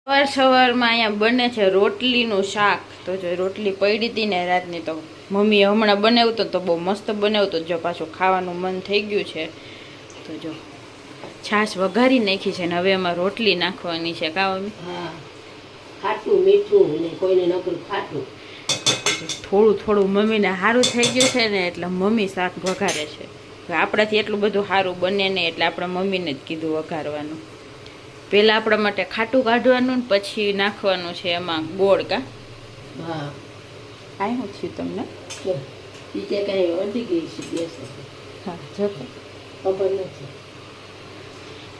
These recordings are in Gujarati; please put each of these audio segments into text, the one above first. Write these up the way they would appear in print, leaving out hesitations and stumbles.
સવારમાં અહીંયા બને છે રોટલીનું શાક. તો જો રોટલી પડી હતી ને રાતની, તો મમ્મીએ હમણાં બનાવ્યું તો બહુ મસ્ત બનાવ્યું. જો પાછું ખાવાનું મન થઈ ગયું છે. તો જો છાશ વઘારી નાખી છે ને હવે એમાં રોટલી નાખવાની છે. કા મમ્મી? હા, ખાટું મીઠું ને કોઈને નકરું ખાટું. થોડું થોડું મમ્મીને સારું થઈ ગયું છે ને એટલે મમ્મી શાક વઘારે છે. આપણાથી એટલું બધું સારું બને નહીં એટલે આપણે મમ્મીને જ કીધું વઘારવાનું. પહેલાં આપણા માટે ખાટું કાઢવાનું ને પછી નાખવાનું છે એમાં ગોળ. કા? હા, કાંઈ હું થયું તમને? બીજે કાંઈ વધી ગઈ છે બેસે. હા, જો ખબર નથી.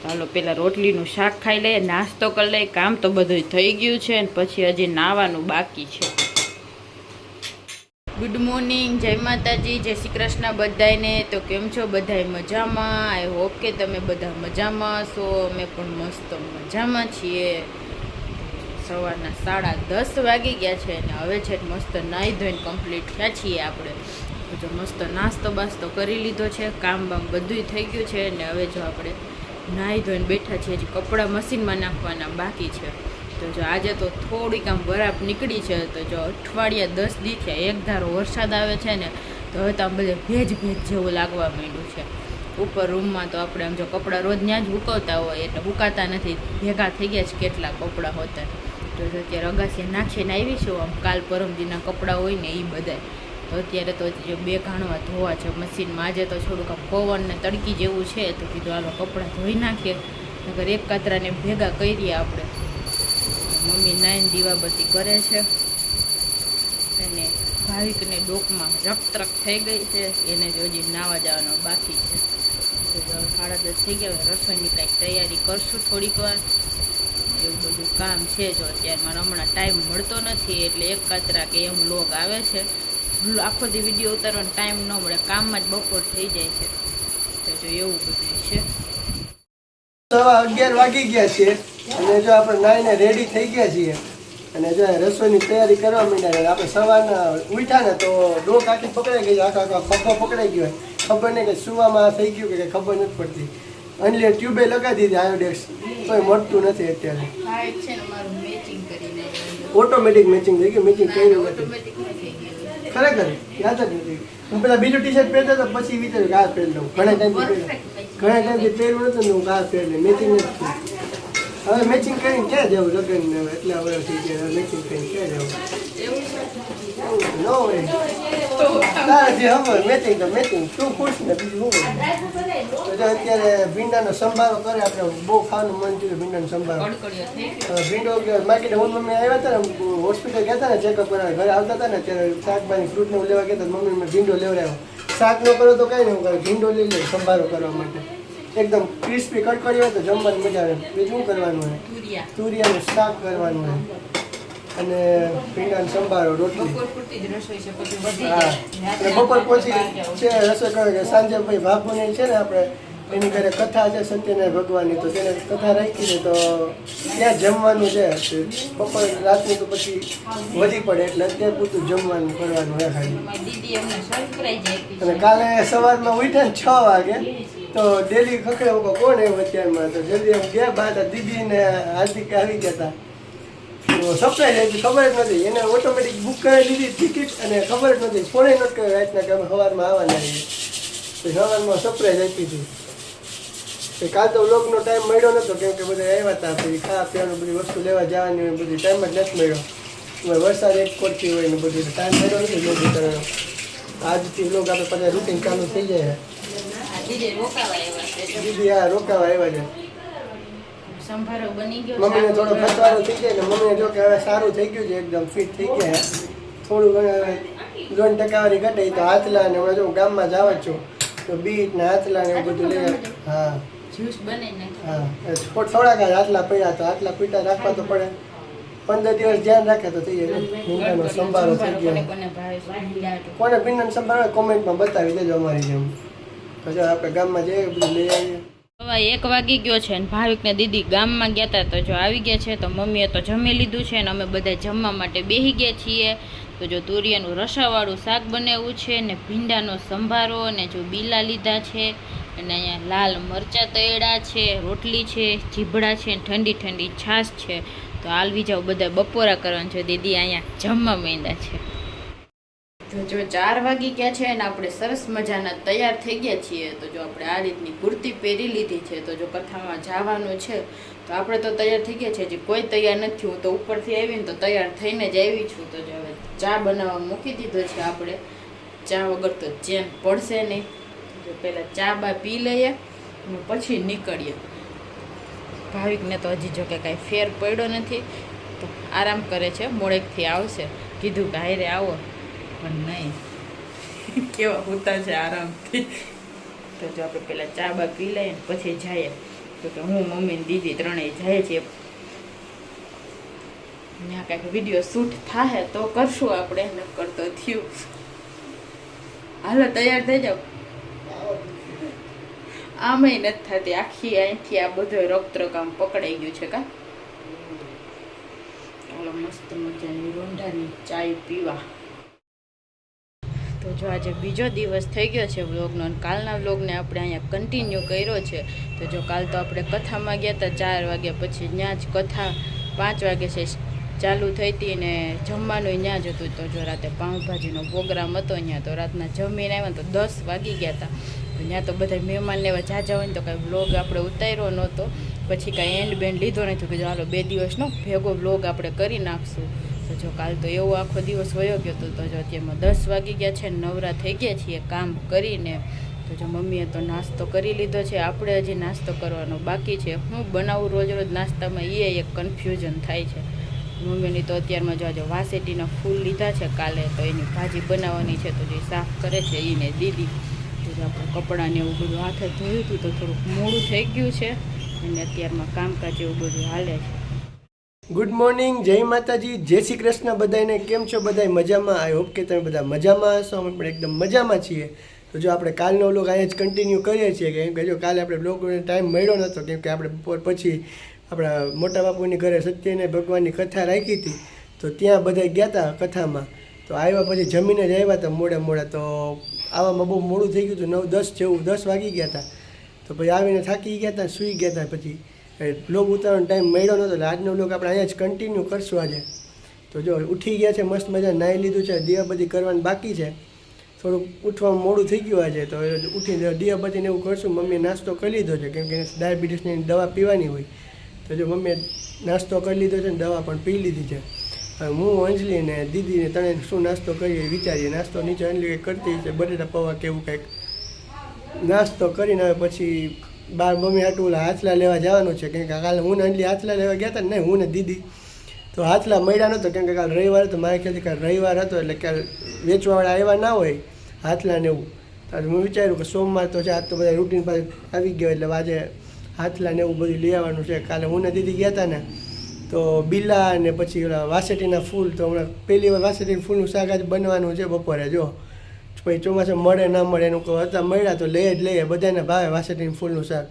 ચાલો પહેલાં રોટલીનું શાક ખાઈ લઈએ, નાસ્તો કરી લઈએ. કામ તો બધું થઈ ગયું છે ને પછી હજી નાવાનું બાકી છે. ગુડ મોર્નિંગ, જય માતાજી, જય શ્રી કૃષ્ણ બધાને. તો કેમ છો બધાય? મજામાં? આઈ હોપ કે તમે બધા મજામાં છો. અમે પણ મસ્ત મજામાં છીએ. સવારના 10:30 વાગી ગયા છે અને હવે છે મસ્ત નાહી ધોઈને કમ્પ્લીટ થયા છીએ આપણે. જો મસ્ત નાસ્તો બાસ્તો કરી લીધો છે, કામ બામ બધું થઈ ગયું છે ને હવે જો આપણે નાહી ધોઈને બેઠા છીએ. હજી કપડાં મશીનમાં નાખવાના બાકી છે. તો જો આજે તો થોડીક આમ બરાબર નીકળી છે. તો જો અઠવાડિયા 10 દી થયા એક ધારો વરસાદ આવે છે ને, તો હવે તો આમ બધે ભેજ જેવું લાગવા માંડ્યું છે. ઉપર રૂમમાં તો આપણે આમ જો કપડાં રોજ ત્યાં જ હુકવતા હોય એટલે હુકાતા નથી. ભેગા થઈ ગયા છે કેટલા કપડાં હોતા. તો અત્યારે અગાસીએ નાખીને આવીશું. આમ કાલ પરમદીના કપડાં હોય ને એ બધા. તો અત્યારે તો જે 2 ઘાણવા ધોવા છે મશીનમાં. આજે તો થોડુંક આમ પવન ને તડકી જેવું છે તો કીધું હાલો કપડાં ધોઈ નાખીએ. નકર એક કાતરાને ભેગા કરીએ આપણે. મમ્મી નાઈન દીવાબત્તી કરે છે અને ભાવિકને ડોકમાં રક્તરક થઈ ગઈ છે. એને હજી નાવા જવાનો બાકી છે. તો 10:30 થઈ ગયા. રસોઈની કાંઈક તૈયારી કરશું થોડીક વાર. એવું બધું કામ છે. જો અત્યારે મારે હમણાં ટાઈમ મળતો નથી એટલે એક કાતરા કે એમ લોગ આવે છે. આખો દી વિડીયો ઉતારવાનો ટાઈમ ન મળે, કામમાં જ બપોર થઈ જાય છે. તો જો એવું બધું છે. 11 વાગી ગયા છે અને જો આપણે નાઈને રેડી થઈ ગયા છીએ અને જો રસોઈની તૈયારી કરવા માંડ્યા. આપણે સવારના ઉઠ્યા ને તો ડોક આખી પકડાઈ ગઈ, આખો પપ્પો પકડાઈ ગયો. ખબર નહીં કે સુવામાં થઈ ગયું કે ખબર નથી પડતી. એટલે ટ્યુબે લગાવી દીધી આયોડેક્સ, તોય મળતું નથી અત્યારે. ઓટોમેટિક મેચિંગ થઈ ગયું. મેચિંગ કર્યું નથી ખરેખર, યાદ જ નથી. હું પેલા બીજું ટી-શર્ટ પહેરતો તો પછી વિચાર્યું કે આ પહેરી લઉં. ઘણા ટાઈમથી પહેર્યું નતું ને હું આ પહેરી લઉં. મેચિંગ નથી. હવે મેચિંગ કરીને ક્યાં જવું લગ્ન ને એટલે હવે થઈ ગયા. મેચિંગ કરીને ક્યાં જવું ન હોય. તારે જે ખબર મેચિંગ તો મેચિંગ, તું ખુશ ને બીજું શું હોય. તો અત્યારે ભીંડાનો સંભારો કરે. આપણે બહુ ખાવાનું મન થયું ભીંડાનો સંભારો. ભીંડો માર્કેટે હું મમ્મી આવ્યા હતા ને, હોસ્પિટલ ગયા હતા ને ચેકઅપ કરવા, ઘરે આવતા હતા ને ત્યારે શાકભાજી ફ્રૂટ ને લેવા ગયા હતા. મમ્મી મેં ભીંડો લેવડાવ્યો. શાક ન કરો તો કાંઈ નહીં, હું ભીંડો લઈ લે સંભારો કરવા માટે. એકદમ ક્રિસ્પી કડકડી હોય તો જમવાની મજા આવે. બીજું શું કરવાનું હોય? તુરિયાનું શાક કરવાનું હોય અને ભીંડાનો સંભારો, રોટલી. હા, બપોર પછી છે રસોઈ કરે કે સાંજે ભાઈ બાપુને છે ને આપણે એની ઘરે કથા છે સત્યનારાયણ ભગવાનની, તો તેને કથા રાખી છે તો ત્યાં જમવાનું છે. બપોર રાતની તો પછી વધી પડે એટલે અત્યારે પૂરતું જમવાનું કરવાનું હોય ખાલી. અને કાલે સવારમાં ઉઠ્યા ને 6 વાગે તો ડેલી ખખડે કોણ એવું અત્યારમાં. તો જલ્દી એમ ગયા બાદ દીદી ને હાર્દિક આવી ગયા હતા. તો સરપ્રાઈઝ હતી, ખબર જ નથી. એને ઓટોમેટિક બુક કરાવી દીધી ટિકિટ અને ખબર જ નથી. ફોને નોટ કર્યો રાતના કે અમે સવારમાં આવવાના રહીએ. તો સવારમાં સરપ્રાઈઝ આપી હતી. કાલ તો વ્લોગનો ટાઈમ મળ્યો નહોતો કેમ કે બધા આવ્યા હતા. પછી ખાવા પીવાનું બધી વસ્તુ લેવા જવાની હોય, બધી ટાઈમ જ નથી મળ્યો. વરસાદ એક કોરથી હોય ને બધું ટાઈમ મળ્યો નથી વ્લોગ ઉતારવાનો. આજથી વ્લોગ આપણે પાછા રૂટીન ચાલુ થઈ જાય. દીદી હા રોકાવા આવ્યા છે. સંભારો બની ગયો. મમ્મીને થોડો ખતવારો થઈ જાય ને મમ્મીને જો કે હવે સારું થઈ ગયું છે, એકદમ ફિટ થઈ ગયા. થોડું ઘણું 2% ઘટે તો હાથલા ને હું જો ગામમાં જ આવે છું તો બીટ ને હાથલા ને એવું બધું લઈ. હા જ્યુસ બને ને. હા, થોડાક હાથલા પડ્યા તો હાથલા પીટા રાખવા તો પડે. 15 દિવસ ધ્યાન રાખે તો થઈ જાય. ભીંડાનો સંભારો થઈ ગયો. કોને ભીંડાનો સંભારો કોમેન્ટમાં બતાવી દેજો અમારી જેમ. પછી આપણે ગામમાં જઈએ બધું લઈ આવીએ. હવે 1 વાગી ગયો છે ને ભાવિક ને દીદી ગામમાં ગયા હતા તો જો આવી ગયા છે. તો મમ્મીએ તો જમી લીધું છે ને અમે બધા જમવા માટે બેસી ગયા છીએ. તો જો તુરિયાનું રસાવાળું શાક બનાવ્યું છે ને ભીંડાનો સંભારો ને જો બીલા લીધા છે અને અહીંયા લાલ મરચાં તળ્યા છે, રોટલી છે, ચીભડા છે, ઠંડી ઠંડી છાશ છે. તો હાલવી જાઓ બધા બપોરા કરવાનું છે. દીદી અહીંયા જમવા માંડ્યા છે. જો 4 વાગી ગયા છે અને આપણે સરસ મજાના તૈયાર થઈ ગયા છીએ. તો જો આપણે આ રીતની કુર્તી પહેરી લીધી છે. તો જો કથામાં જવાનું છે તો આપણે તો તૈયાર થઈ ગયા છે. હજી કોઈ તૈયાર નથી. હું તો ઉપરથી આવી ને તો તૈયાર થઈને જ આવી છું. તો જો હવે ચા બનાવવા મૂકી દીધો છે આપણે. ચા વગર તો ચેન પડશે નહીં. જો પહેલાં ચા બા પી લઈએ અને પછી નીકળીએ. ભાવિકને તો હજી જો કે કાંઈ ફેર પડ્યો નથી તો આરામ કરે છે. મોડેકથી આવશે કીધું કે હારે આવો પણ નહીં કેવા હોતા છે આરામથી. તો જો આપણે પહેલાં ચા બા પી લઈએ ને પછી જઈએ. તો કે હું મમ્મી ને દીદી ત્રણેય જાય છે. ત્યાં કાંઈક વિડીયો શૂટ થાય તો કરશું આપણે. નક્કર તો થયું. હાલો તૈયાર થઈ જાઓ. આમેય નથી થતી આખી અહીંથી આ બધો રક્તરકામ પકડાઈ ગયું છે. કા ચાલો મસ્ત મજાની રોંઢાની ચાય પીવા. તો જો આજે બીજો દિવસ થઈ ગયો છે વ્લોગનો. અને કાલના વ્લોગને આપણે અહીંયા કન્ટિન્યુ કર્યો છે. તો જો કાલ તો આપણે કથામાં ગયા હતા 4 વાગ્યા પછી. ત્યાં જ કથા 5 વાગે છે ચાલુ થઈ હતી ને જમવાનું ત્યાં જ હતું. તો જો રાતે પાઉંભાજીનો પ્રોગ્રામ હતો અહીંયા. તો રાતના જમીને આવ્યા તો 10 વાગી ગયા હતા. ત્યાં તો બધા મહેમાનને એવા જાજા હોય ને તો કાંઈ વ્લોગ આપણે ઉતાર્યો નહોતો. પછી કાંઈ એન્ડ બેન્ડ લીધો નથી કે હાલો 2 દિવસનો ભેગો વ્લોગ આપણે કરી નાખશું. તો જો કાલ તો એવો આખો દિવસ વયો ગયો હતો. તો જો અત્યારમાં 10 વાગી ગયા છે. નવરા થઈ ગયા છીએ કામ કરીને. તો જો મમ્મીએ તો નાસ્તો કરી લીધો છે. આપણે હજી નાસ્તો કરવાનો બાકી છે. હું બનાવું રોજ નાસ્તામાં એ એક કન્ફ્યુઝન થાય છે. મમ્મીની તો અત્યારમાં જો વાસેટીના ફૂલ લીધા છે કાલે. તો એની ભાજી બનાવવાની છે. તો જે સાફ કરે છે એને દીદી. તો આપણે કપડાને એવું બધું હાથે ધોયું હતું તો થોડુંક મોડું થઈ ગયું છે. અને અત્યારમાં કામકાજ એવું બધું હાલે છે. ગુડ મોર્નિંગ, જય માતાજી, જય શ્રી કૃષ્ણ બધાને. કેમ છો બધા? મજામાં? આઈ હોપ કે તમે બધા મજામાં હશો. અમે પણ એકદમ મજામાં છીએ. તો જો આપણે કાલનો વ્લોગ અહીંયા જ કન્ટિન્યુ કરીએ છીએ. કેમ કે જો કાલે આપણે વ્લોગનો ટાઈમ મળ્યો નહોતો. કેમ કે આપણે બપોર પછી આપણા મોટા બાપુની ઘરે સત્યને ભગવાનની કથા રાખી હતી. તો ત્યાં બધા ગયા હતા કથામાં. તો આવ્યા પછી જમીને જ આવ્યા હતા મોડા. તો આવવામાં બહુ મોડું થઈ ગયું હતું. 9-10 જેવું 10 વાગી ગયા હતા. તો પછી આવીને થાકી ગયા હતા, સૂઈ ગયા હતા. પછી વ્લોગ ઉતારવાનો ટાઈમ મળ્યો નહોતો. એટલે આજનો વ્લોગ આપણે અહીંયા જ કન્ટિન્યુ કરશું આજે. તો જો ઉઠી ગયા છે મસ્ત મજા, નાહી લીધું છે. દીવાબત્તી કરવાની બાકી છે. થોડુંક ઉઠવામાં મોડું થઈ ગયું આજે. તો ઉઠીને દીવાબત્તીને એવું કરશું. મમ્મીએ નાસ્તો કરી લીધો છે કેમ કે ડાયાબિટીસની દવા પીવાની હોય. તો જો મમ્મીએ નાસ્તો કરી લીધો છે ને દવા પણ પી લીધી છે. હવે હું અંજલી ને દીદીને તને શું નાસ્તો કરીએ વિચારીએ. નાસ્તો નીચે અંજલી કંઈક કરતી છે, બટેટા પૌવા કે એવું કંઈક નાસ્તો કરીને હવે પછી બાર મમ્મી હાટું હાથલા લેવા જવાનું છે. કેમ કે કાલે હું ને અંજલી હાથલા લેવા ગયા હતા ને, હું ને દીદી. તો હાથલા મળ્યા નહોતો કેમ કે કાલે રવિવાર હતો. મારા ખ્યાલથી કાલે રવિવાર હતો એટલે કાલે વેચવાવાળા આવ્યા ના હોય હાથલા ને એવું. તો હું વિચાર્યું કે સોમવાર તો છે, આજ તો બધા રૂટીન પાસે આવી ગયો એટલે આજે હાથલા ને એવું બધું લઈ આવવાનું છે. કાલે હું ને દીદી ગયા હતા ને તો બીલા ને પછી ઓલા વાસેટીના ફૂલ. તો હમણાં પહેલી વાર વાસેટીના ફૂલનું શાક આજે બનવાનું છે બપોરે. જો પછી ચોમાસા મળે ના મળે એનું કહું હતા મળ્યા તો લઈ જ લઈએ. બધાને ભાવે વાસેટીના ફૂલનું શાક.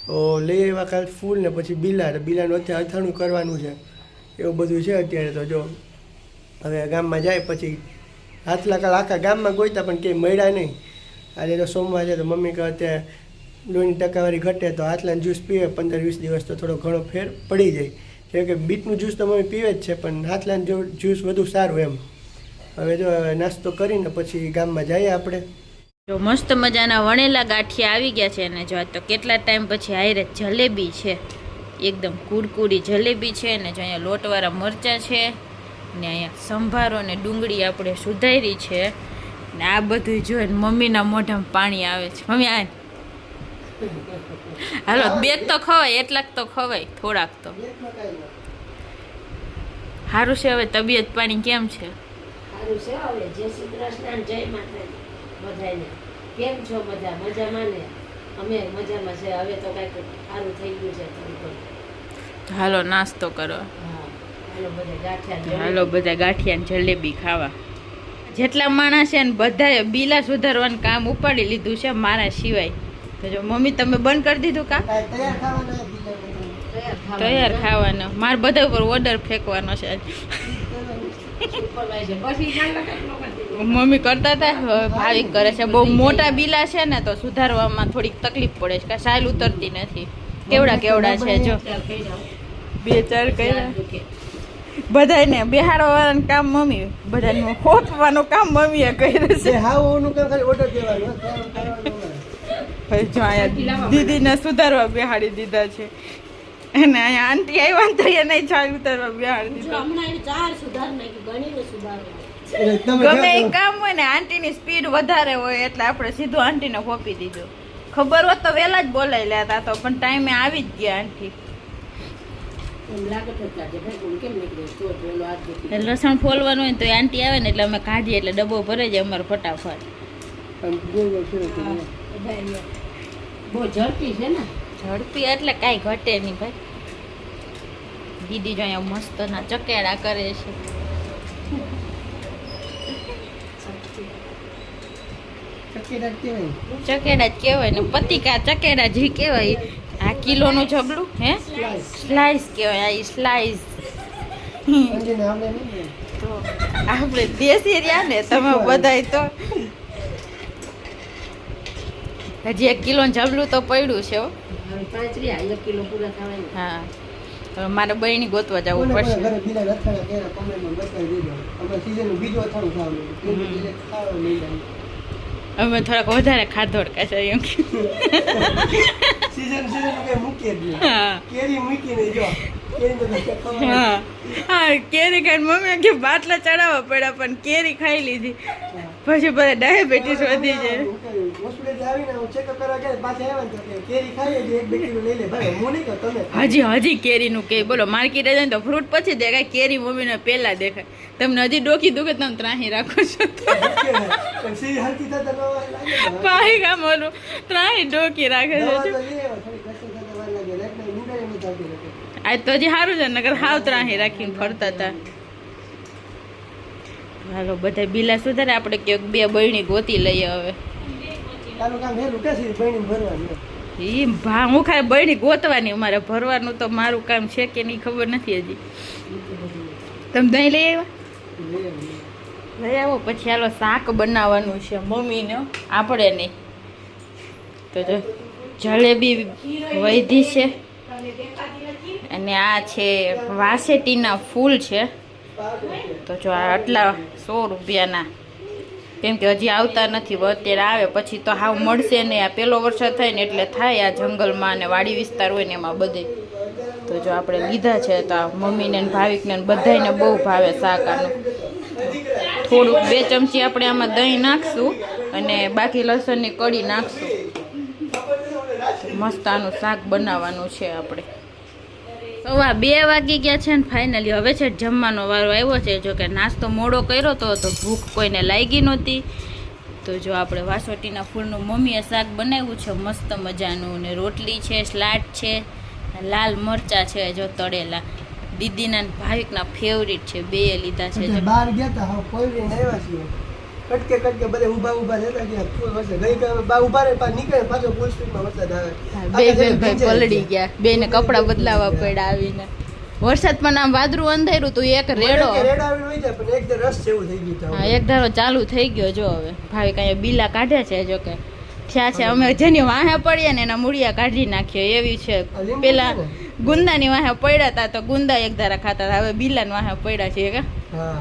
તો લઈ આવ્યા કાલે ફૂલ ને પછી બીલાનું અત્યારે અથાણું કરવાનું છે. એવું બધું છે અત્યારે. તો જો હવે ગામમાં જાય પછી હાથલા કાલ આખા ગામમાં ગોઈતા પણ કંઈ મળ્યા નહીં. આજે તો સોમવાર છે તો મમ્મી કહે અત્યારે લોહીની ટકાવારી ઘટે તો હાથલાનું જ્યુસ પીવે 15-20 દિવસ તો થોડો ઘણો ફેર પડી જાય. કેમ કે બીટનું જ્યુસ તો મમ્મી પીવે જ છે પણ હાથલાનું જ્યુસ વધુ સારું એમ. હવે જો નાસ્તો કરીને પછી ગામમાં જઈએ આપણે. જો મસ્ત મજાના વણેલા ગાંઠિયા આવી ગયા છે. અને જો તો કેટલા ટાઈમ પછી હારે જલેબી છે. એકદમ કુરકુરી જલેબી છે. ને જો અહીંયા લોટવાળા મરચાં છે ને અહીંયા સંભારો ને ડુંગળી આપણે સુધારી છે. ને આ બધું જોઈને મમ્મીના મોઢામાં પાણી આવે છે. મમ્મી આ હાલો 2 તો ખવાય, એટલાક તો ખવાય, થોડાક તો સારું છે. હવે તબિયત પાણી કેમ છે? સારું છે. હવે જય શ્રી કૃષ્ણ, જય માતાજી બધાને. કેમ છો? મજામાં ને? અમે મજામાં છે. હવે તો કાંઈક સારું થઈ ગયું છે થોડું. હાલો નાસ્તો કરો. હાલો બધા ગાંઠિયા ને જલેબી ખાવા. જેટલા માણસ છે ને બધાએ બીલા સુધારવાનું કામ ઉપાડી લીધું છે મારા સિવાય. તો જો મમ્મી તમે બંધ કરી દીધું કામ? તૈયાર ખાવાનો. મારે બધા ઉપર ઓર્ડર ફેંકવાનો છે. મમ્મી કરતા હતા, ભાવિક કરે છે. બહુ મોટા બીલા છે ને તો સુધારવામાં થોડીક તકલીફ પડે છે. સાયલ ઉતરતી નથી. કેવડા છે જો. 2-4 કર્યા બધાને બેહાડવાનું કામ મમ્મી બધાને હોપવાનું કામ મમ્મીએ કર્યું છે એ હા ઓનું કામ ખાલી ઓર્ડર દેવાનો કરવાનું. ભાઈ જો અહીંયા દીદીને સુધારવા બેહાડી દીધા છે અને અહીંયા આંટી આવ્યા ને તો એને ચાય ઉતારવા બેહાડી દીધા હમણાં એને 4 સુધાર નાખી ગણીને સુધારવા એટલે તમે ગમે એ ક્યાં કામ હોય ને આંટીની સ્પીડ વધારે હોય એટલે આપણે સીધું આંટીને ખોપી દીધું ખબર હોત તો વહેલા જ બોલાવી લેતા તો પણ ટાઈમે આવી જ ગયા આંટી એમ લાગે તો કાજે ભાઈ કોણ કેમ નીકળે તો પેલો હાથ દુખી લસણ ફોલવાનું હોય ને તો એ આંટી આવે ને એટલે અમે કાઢીએ એટલે ડબ્બો ભરાઈ જાય અમારે ફટાફટ આમ ગોળ શરૂ કરી બહુ ઝડપી છે ને ઝડપી એટલે કાંઈ ઘટે નહીં ભાઈ દીદી જો અહીંયા મસ્ત ના ચકેડા કરે છે ચકેડા કેવાય ચકેડા જ કહેવાય ને પતિકા ચકેડા જે કહેવાય આ કિલોનું જબલું હે સ્લાઈસ કહેવાય આ સ્લાઈસ અંજીને આવડે નહીં ને. તો આપણે દેશી રહ્યા ને તમે બધાય તો હજી 1 કિલો જબલું તો પડ્યું છે હો. હવે 5 રહ્યા 1 કિલો પૂરા થવાય ને હા હવે મારે બહેની ગોતવા જવું કોને પડશે ઘરે બીજા રથાણા કેરા કોમેન્ટમાં બતાવી દીધો અમે સીઝનનું બીજું અથાણું ખાવાનું ત્રીજું બીજે ખાવાનું નહીં જાય. અમે થોડાક વધારે ખાધોડકા છે એમ સીઝન કઈ મૂકીએ જ નહીં. હા કેરી મૂકીને જો કેરી તો ખવાય. હા હા કેરી ખાઈને મમ્મી કે બાટલા ચડાવવા પડ્યા પણ કેરી ખાઈ લીધી પછી બધા ડાયાબિટીસ વધી જાય હોસ્પિટલથી આવીને હું ચેકઅપ કરવા ગયા પાછા આવ્યા ને તો કે કેરી ખાઈએ જ 1-2 કિલો લઈ લે ભાઈ હું નહીં કહું તમે હજી કેરીનું કે બોલો માર્કેટે જાય ને તો ફ્રૂટ પછી દેખાય કેરી મમ્મીને પહેલા દેખાય તમને હજી ડોકી દુખે તમે ત્રાહી રાખો છો પણ સી હલકી થતા ન લાગે ને. પાહી કામ ઓલું ત્રાહી ડોકી રાખે દવા છે તો લઈ આવ્યા, થોડી કસરત થતા વાર લાગે રાતના નીંદર એમ નથી આવતી નથી. આજ તો હજી સારું છે નકર હાવ ત્રાહી રાખીને ફરતા હતા હાલો બધા બિલા સુધારે આપણે ક્યાંક 2 બહેણી ગોતી લઈએ હવે તારું કામ હેલું કે છે બહેણીને ભરવાનું. હું ખાલી બહેણી ગોતવાની અમારે ભરવાનું તો મારું કામ છે કે નહીં ખબર નથી હજી તમે દહીં લઈ આવ્યા લઈ આવ્યા. લઈ આવો પછી હાલો શાક બનાવવાનું છે મમ્મીને આપણે નહીં તો જો જલેબી વૈધી છે અને આ છે વાસેટીના ફૂલ છે તો જો આ આટલા 100 રૂપિયાના કેમ કે હજી આવતા નથી અત્યારે આવે પછી તો હાવ મળશે નહીં આ પહેલો વરસાદ થાય ને એટલે થાય આ જંગલમાં અને વાડી વિસ્તાર હોય ને એમાં બધે તો જો આપણે લીધા છે તો આ મમ્મીને ને ભાવિકને ને બધાયને બહુ ભાવે શાક આનું થોડુંક 2 ચમચી આપણે આમાં દહીં નાખશું અને બાકી લસણની કળી નાખશું મસ્ત આનું શાક બનાવવાનું છે આપણે 2:15 વાગી ગયા છે ને ફાઇનલી હવે છે જમવાનો વારો આવ્યો છે જો કે નાસ્તો મોડો કર્યો તો ભૂખ કોઈને લાગી નહોતી તો જો આપણે વાસોટીના ફૂલનું મમ્મીએ શાક બનાવ્યું છે મસ્ત મજાનું ને રોટલી છે સલાડ છે લાલ મરચા છે જો તળેલા દીદીના ને ભાવિકના ફેવરિટ છે બે લીધા છે જો બહાર ગયા તા હા પોઈન્ટ આવ્યા છીએ કટકે બધે ઊભા રહેતા ગયા ફૂલ વરસાદ ગઈ કાલે બા ઊભા રહે પાછો નીકળે પાછો ફૂલ સ્પીડમાં વરસાદ આવે બે પલળી ગયા બેને કપડાં બદલાવા પડ્યા આવીને વરસાદ પણ આમ વાદળું અંધાર્યું તું એક રેડો રેડ આવીને વહી જાય પણ એક દર રસ જેવું થઈ ગયું હા એક ધારો ચાલુ થઈ ગયો જો હવે ભાવિક અહીંયા બીલા કાઢે છે જો કે થયા છે અમે જેની વાહે પડીએ ને એના મૂળિયા કાઢી નાખ્યો એવી છે પેલા ગુંદાની વાહે પડ્યા હતા તો ગુંદા એક ધારા ખાતા હતા હવે બીલાની વાહે પડ્યા છે કે હા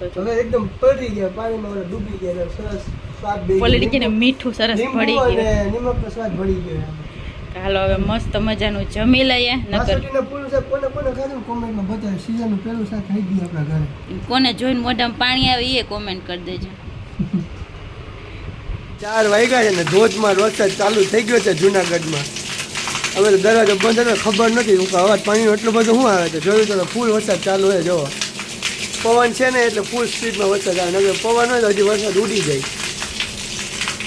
તો હવે એકદમ પલળી ગયા પાણીમાં ઓલા ડૂબી ગયા સરસ સ્વાદ બે પલળી ગઈ ને મીઠું સરસ ભળી ગયું અને નિમકનો સ્વાદ ભળી ગયો હાલો હવે મસ્ત મજાનું જમી લઈએ નકર વાસોટીના ફૂલ છે કોને ખાધું કોમેન્ટમાં બતાવે સીઝનનું પહેલું શાક થઈ ગયું આપણા ઘરે કોને જોઈને મોઢામાં પાણી આવે એ કોમેન્ટ કરી દેજો 4 વાગ્યા છે ને ધોધમાં વરસાદ ચાલુ થઈ ગયો છે જુનાગઢમાં હવે તો દરવાજો બંધ હતો ખબર નથી હું અવાજ પાણીનો એટલો બધો શું આવે છે જોયું તો ફૂલ વરસાદ ચાલુ હોય જોવો પવન છે ને એટલે ફૂલ સ્પીડમાં વરસાદ આવે નકર પવન હોય તો હજી વરસાદ ઉડી જાય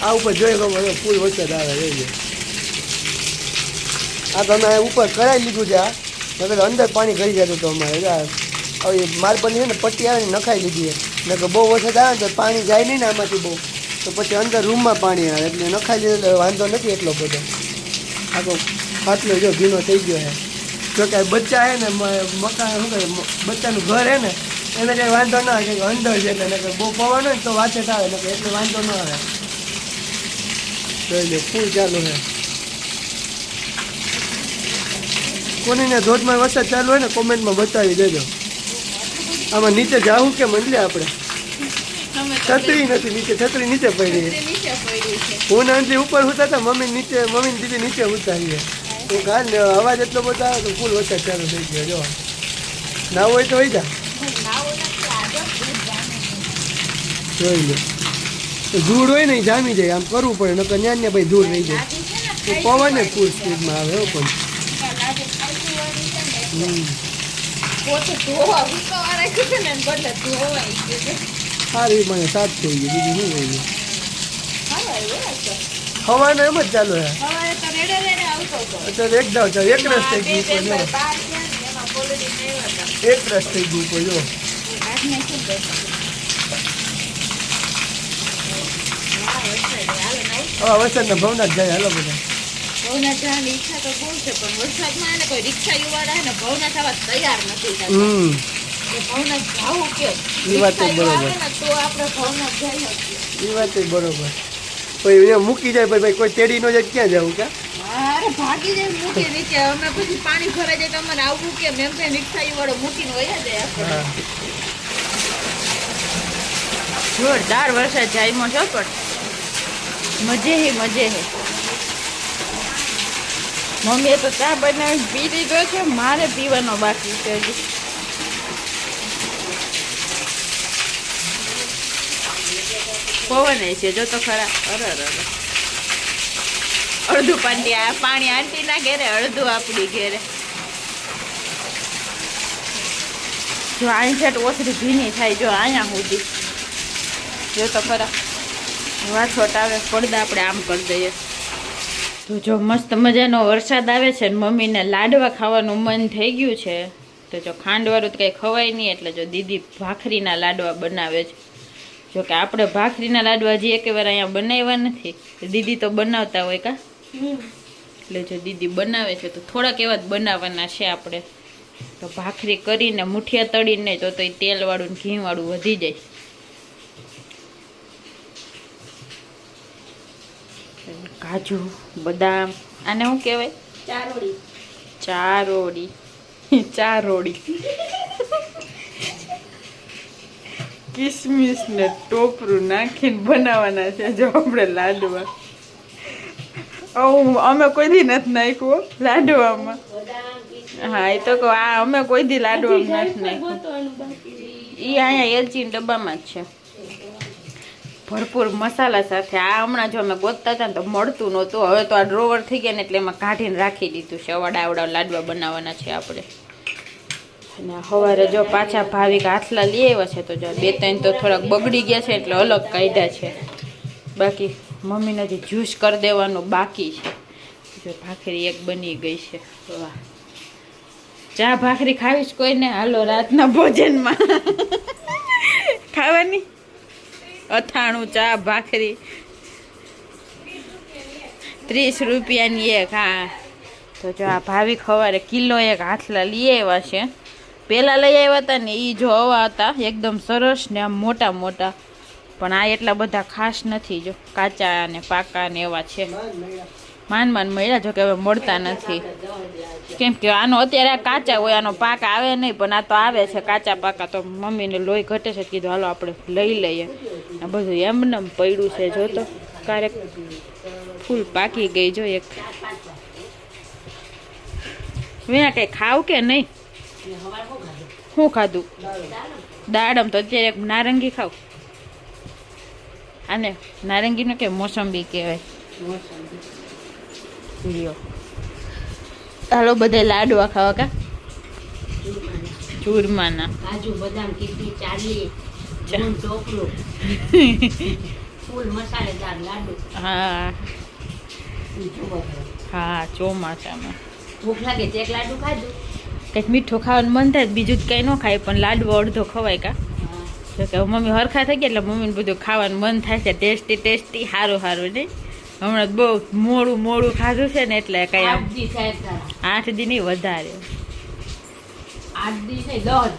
આ ઉપર જોઈએ ખબર ફૂલ વરસાદ આવે જોઈએ આ તમે ઉપર કરાવી લીધું છે આ નકર અંદર પાણી કરી જતું તો અમારે હવે મારપરની છે ને પટ્ટી આવે ને નખાઈ લીધી નકર બહુ વરસાદ આવે ને તો પાણી જાય નહીં ને આમાંથી બહુ તો પછી અંદર રૂમમાં પાણી આવે એટલે નખાઈ લીધું એટલે વાંધો નથી એટલો બધો આખો ખાટલો જો ભીનો થઈ ગયો છે જો કે બચ્ચા છે ને મકાન શું કહે બચ્ચાનું ઘર છે ને એને કંઈ વાંધો ના આવે કે અંદર છે એટલે નકર બહુ પવન હોય ને તો વાંચેટ આવે નકર એટલે વાંધો ન આવે જોઈ લે ફૂલ ચાલુ છે કોનીને ધોધમાં વરસાદ ચાલુ હોય ને કોમેન્ટમાં બતાવી દેજો. આમાં નીચે જાવું કે મંડલે આપણે છત્રી નથી, નીચે છત્રી નીચે પડી. હું નાનથી ઉપર ઉતા હતા, મમ્મી દીદી નીચે ઉતારીએ. તો ગાન અવાજ એટલો બધો આવે તો ફૂલ વરસાદ ચાલુ થઈ ગયો. જો ના હોય તો હોય જા જોઈ લો. ધૂળ હોય ને એ જામી જાય, આમ કરવું પડે નકર ન્યા ને ભાઈ ધૂળ રહી જાય. પવન જ ફૂલ સ્પીડમાં આવે હો પણ. સારી મને સાત થઈ ગઈ, બીજું શું હોય હવાનો એમ જ ચાલુ છે અત્યારે. એક રસ થઈ ગયું, એક રસ થઈ ગયું જો. હા વરસાદના ભવનાથ જાય. હાલો બધા ભવનાથ જવાની ઈચ્છા તો બહુ છે, પણ વરસાદમાં એને કોઈ રિક્ષા યુવાળા ને ભવનાથ આવવા તૈયાર નથી થતા. ભવનાથ જાવું કેમ? એ વાત તો બરોબર, તો આપણે ભવનાથ જઈ શકીએ. એ વાત બરોબર. પછી અહીંયા મૂકી જાય ભાઈ, કોઈ તેડી નો જાય ક્યાં જવું કા? અરે ભાગી જાય મૂકી નીચે. અમે પછી પાણી ભરાઈ જાય તો અમારે આવવું કેમ? એમ કે રિક્ષા યુવાળો મૂકીને વયા જાય. જોરદાર વરસાદ જાયમાં છો પણ મજે હે મજે હે. મમ્મીએ તો ચા બનાવી પી લીધો છે, મારે પીવાનો બાકી છે હજી. પવન છે જો તો ખરા. અરે અડધું પાણી આંટી ના ઘેરે, અડધું આપણી ઘેરે. જો અહીં છે ઓસરી ભીની થાય, જો અહીંયા સુધી જો તો ખરા. વાછોટ આવે પડદા આપણે આમ કરી દઈએ તો જો મસ્ત મજાનો વરસાદ આવે છે ને મમ્મીને લાડવા ખાવાનું મન થઈ ગયું છે. તો જો ખાંડવાળું તો કંઈ ખવાય નહીં, એટલે જો દીદી ભાખરીના લાડવા બનાવે છે. જો કે આપણે ભાખરીના લાડવા હજી એક વાર અહીંયા બનાવ્યા નથી, દીદી તો બનાવતા હોય કા. એટલે જો દીદી બનાવે છે તો થોડાક એવા જ બનાવવાના છે આપણે. તો ભાખરી કરીને મુઠિયા તળીને તો એ તેલવાળું ને ઘીવાળું વધી જાય. કાજુ બદામ, આને શું કહેવાય? ચારોડી. કિસમિસ ને ટોપરું નાખીને બનાવવાના છે જો આપણે લાડવા. અમે કોઈ દી નથી નાખ્યું લાડવામાં. હા એ તો કહો, આ અમે કોઈ દી લાડવામાં નથી નાખ્યું. એ અહીંયા એલચી ડબ્બામાં જ છે ભરપૂર મસાલા સાથે. આ હમણાં જો અમે ગોતતા હતા ને તો મળતું નહોતું, હવે તો આ ડ્રોવર થઈ ગયા ને એટલે એમાં કાઢીને રાખી દીધું છે. આવડા લાડવા બનાવવાના છે આપણે. અને સવારે જો પાછા ભાવિક હાથલા લઈ આવ્યા છે, તો જો 2-3 તો થોડાક બગડી ગયા છે એટલે અલગ કાઢ્યા છે. બાકી મમ્મીને હજી જ્યુસ કરી દેવાનું બાકી છે. જો ભાખરી એક બની ગઈ છે. વાહ, ચા ભાખરી ખાવીશ કોઈને? હાલો રાતના ભોજનમાં ખાવાની અથાણું ચા ભાખરી 30 રૂપિયાની એક. હા તો જો આ ભાવિક સવારે કિલો એક હાથલા લઈ આવ્યા છે. પહેલાં લઈ આવ્યા હતા ને એ જો હવા હતા એકદમ સરસ ને આમ મોટા મોટા, પણ આ એટલા બધા ખાસ નથી. જો કાચા ને પાકા ને એવા છે. માંડ મળ્યા, જો કે હવે મળતા નથી. કેમ કે આનો અત્યારે આ કાચા હોય, આનો પાક આવે નહીં, પણ આ તો આવે છે કાચા પાકા. તો મમ્મીને લોહી ઘટે છે, કીધું હાલો આપણે લઈ લઈએ. આ બધું એમને પડ્યું છે જો તો. ક્યારેક ફૂલ પાકી ગઈ જો એક. વિના કંઈ ખાવ કે નહીં? શું ખાધું? દાડમ. તો અત્યારે એક નારંગી ખાવ. આને નારંગીનો કે મોસંબી કહેવાય. હાલો બધે લાડવા ખાવા કા ચૂરમાના. કાજુ બદામ કિસમિસ ચાલી ટોપરું ફૂલ મસાલેદાર લાડુ. હા હા ચોમાસામાં ભૂખ લાગે તો એક લાડુ ખાધું. કંઈક મીઠું ખાવાનું મન થાય બીજું કંઈ ન ખાય, પણ લાડવો અડધો ખવાય કા. જો કે મમ્મી હરખા થઈ ગયા એટલે મમ્મીને બધું ખાવાનું મન થાય છે. ટેસ્ટી સારું નહીં? હમણાં બહુ મોડું ખાધું છે ને એટલે કઈ આમ 8 દી નહીં વધારે. 8 દી નહીં 10.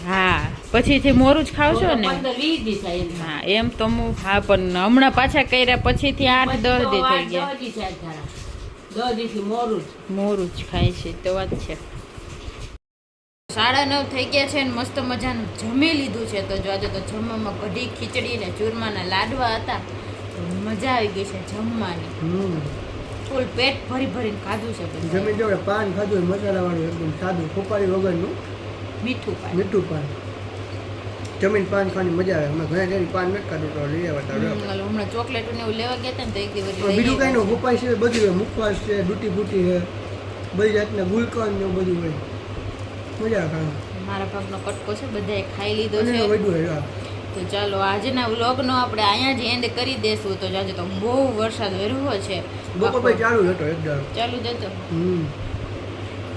હા પછીથી મોરું જ ખાવ છો ને? 15-20 દી થાય. હા એમ તો હું. હા પણ હમણાં પાછા કર્યા પછીથી 8-10 દી થઈ ગયા. 10 દીથી મોરું મોરું જ ખાય છે તો વાત છે. 9:30 થઈ ગયા છે ને મસ્ત મજાનું જમી લીધું છે. તો જો આજે તો જમવામાં કઢી ખીચડી ને ચૂરમાના લાડવા હતા. તો મજા આવી ગઈ છે જમવાની. ફૂલ પેટ ભરી ભરીને ખાધું છે બધાએ. જમીન જોડે પાન ખાધું મસાલા વાળું એકદમ સાદું ખોપારી વગરનું મીઠું પાન. મીઠું પાન. જમીન પાન ખાવાની મજા આવે. અમે ઘણા ઘણી પાન નથી ખાધું તો લઈ આવ્યા હતા. ઓલું હમણાં ચોકલેટ ને એવું લેવા ગયા હતા ને તો એક દિવસ બીજું કઈ નું ખોપાઈ છે બધું હોય. મુખવાસ છે, ડૂટી ફૂટી છે, બધી જાતના ગુલકંદ ને એવું બધું હોય. મજા આવે ખાવાની. મારા ભાગનો કટકો છે બધાએ ખાઈ લીધો અને છે. વધુ હોય તો ચાલો આજના વ્લોગનો આપણે અહીંયા જ એન્ડ કરી દેશું. તો આજે તો બહુ વરસાદ વર્યો છે. બપોર પછી ચાલુ હતો એકદમ ચાલુ જ હતો.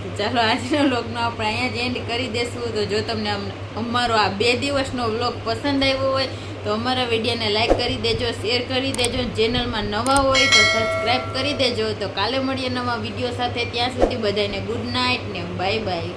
તો ચાલો આજના વ્લોગનો આપણે અહીંયા જ એન્ડ કરી દેશું. તો જો તમને અમારો આ 2 દિવસનો વ્લોગ પસંદ આવ્યો હોય તો અમારા વિડીયોને લાઈક કરી દેજો, શેર કરી દેજો. ચેનલમાં નવા હોય તો સબસ્ક્રાઈબ કરી દેજો. તો કાલે મળીએ નવા વિડીયો સાથે. ત્યાં સુધી બધાને ગુડ નાઇટ ને બાય બાય.